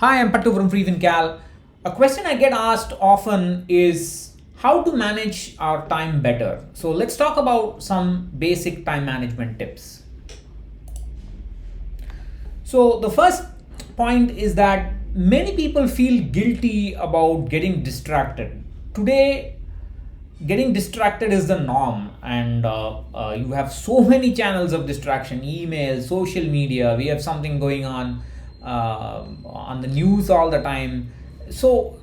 Hi, I'm Pattu from freefincal. A question I get asked often is how to manage our time better. So let's talk about some basic time management tips. So the first point is that many people feel guilty about getting distracted. Today, getting distracted is the norm, and you have so many channels of distraction: email, social media. We have something going on the news all the time. So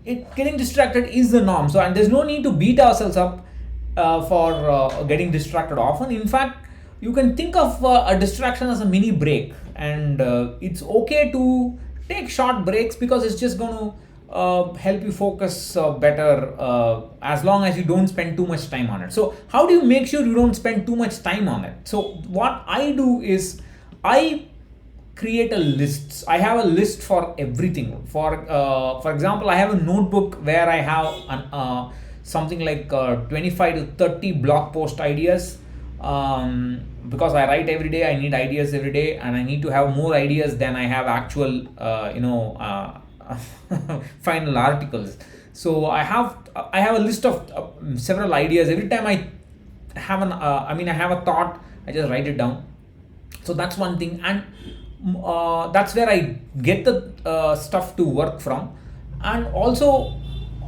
getting distracted is the norm. So, and there's no need to beat ourselves up for getting distracted often. In fact, you can think of a distraction as a mini break, and it's okay to take short breaks because it's just going to help you focus better, as long as you don't spend too much time on it. So how do you make sure you don't spend too much time on it? So what I do is I create a list. I have a list for everything. For example, I have a notebook where I have something like 25 to 30 blog post ideas, because I write every day. I need ideas every day, and I need to have more ideas than I have actual final articles. So I have a list of several ideas. Every time I have I have a thought, I just write it down. So that's one thing, and that's where I get the stuff to work from. And also,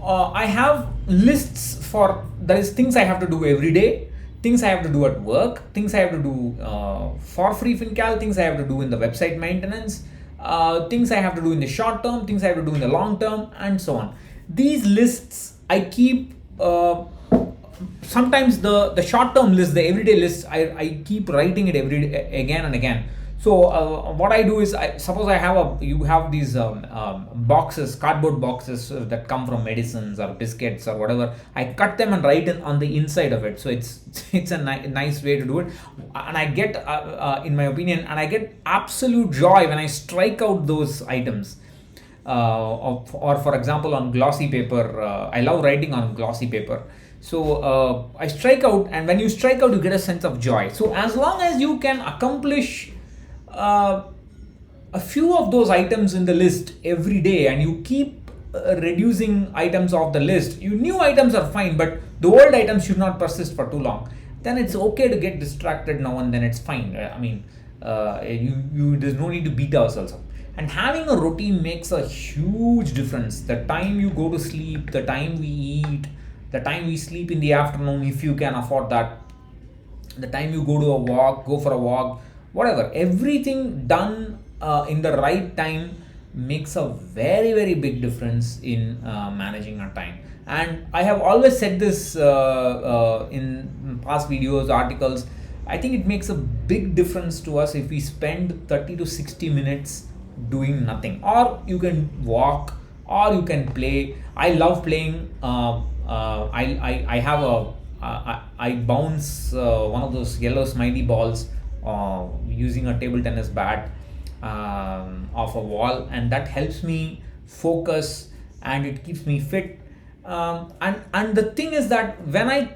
I have lists for, there is things I have to do every day, things I have to do at work, things I have to do for freefincal, things I have to do in the website maintenance, things I have to do in the short term, things I have to do in the long term, and so on. These lists I keep. Sometimes the short term list, the everyday list, I keep writing it every day, again and again. So what I do is, suppose you have these boxes, cardboard boxes that come from medicines or biscuits or whatever. I cut them and write it on the inside of it. So it's a nice way to do it, and I get, in my opinion, and I get absolute joy when I strike out those items. Or for example, on glossy paper, I love writing on glossy paper. So I strike out, and when you strike out, you get a sense of joy. So as long as you can accomplish uh, a few of those items in the list every day, and you keep reducing items off the list, you new items are fine, but the old items should not persist for too long. Then it's okay to get distracted now and then. It's fine. There's no need to beat ourselves up. And having a routine makes a huge difference. The time you go to sleep, the time we eat, the time we sleep in the afternoon, if you can afford that, the time you go for a walk, whatever, everything done in the right time makes a very, very big difference in managing our time. And I have always said this in past videos, articles. I think it makes a big difference to us if we spend 30 to 60 minutes doing nothing, or you can walk, or you can play. I love playing. I have I bounce one of those yellow smiley balls using a table tennis bat off a wall, and that helps me focus, and it keeps me fit. And the thing is that when I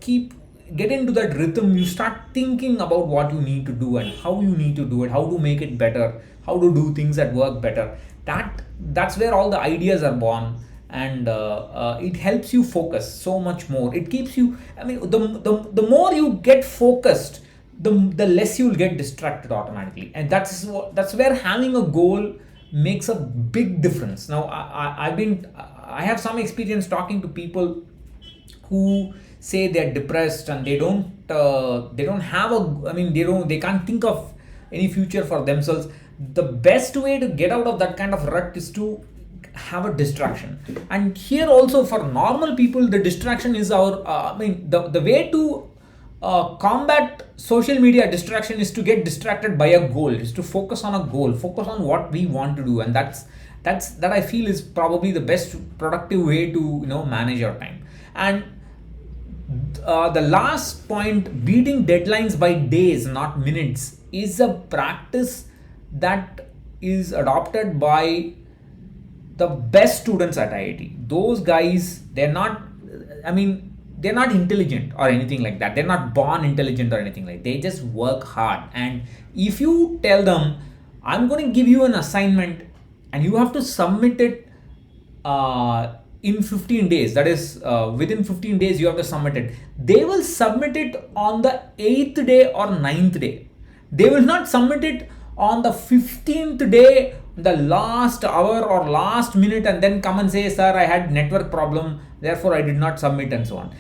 keep get into that rhythm, you start thinking about what you need to do and how you need to do it, how to make it better, how to do things that work better. That's where all the ideas are born, and it helps you focus so much more. It keeps you, the more you get focused, the less you'll get distracted automatically. And that's where having a goal makes a big difference. Now I have some experience talking to people who say they're depressed, and they don't have a, they can't think of any future for themselves. The best way to get out of that kind of rut is to have a distraction. And here also, for normal people, the distraction is our the way to combat social media distraction is to get distracted by a goal, is to focus on a goal, focus on what we want to do. And that I feel is probably the best productive way to manage your time. And the last point, beating deadlines by days, not minutes, is a practice that is adopted by the best students at IIT. Those guys, they're not intelligent or anything like that. They're not born intelligent or anything like that. They just work hard. And if you tell them, I'm going to give you an assignment and you have to submit it in 15 days. That is, within 15 days you have to submit it. They will submit it on the 8th day or 9th day. They will not submit it on the 15th day, the last hour or last minute, and then come and say, sir, I had network problem, therefore I did not submit, and so on.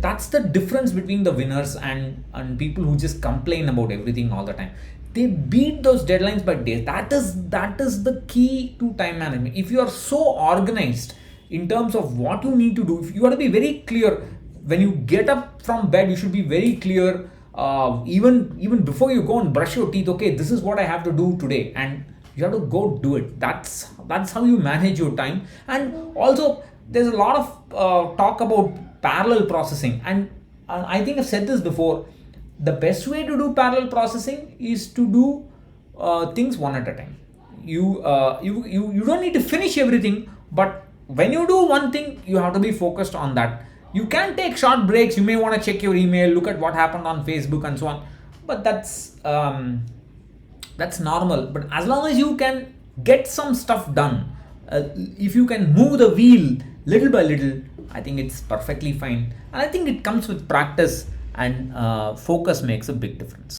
That's the difference between the winners and people who just complain about everything all the time. They beat those deadlines by days. That is the key to time management. If you are so organized in terms of what you need to do, if you got to be very clear when you get up from bed, you should be very clear. Even before you go and brush your teeth, okay, this is what I have to do today, and you have to go do it. That's how you manage your time. And also, there's a lot of talk about parallel processing, and I think I've said this before. The best way to do parallel processing is to do things one at a time. You don't need to finish everything, but when you do one thing, you have to be focused on that. You can take short breaks. You may want to check your email, look at what happened on Facebook, and so on. But that's normal. But as long as you can get some stuff done, if you can move the wheel little by little, I think it's perfectly fine. And I think it comes with practice, and focus makes a big difference.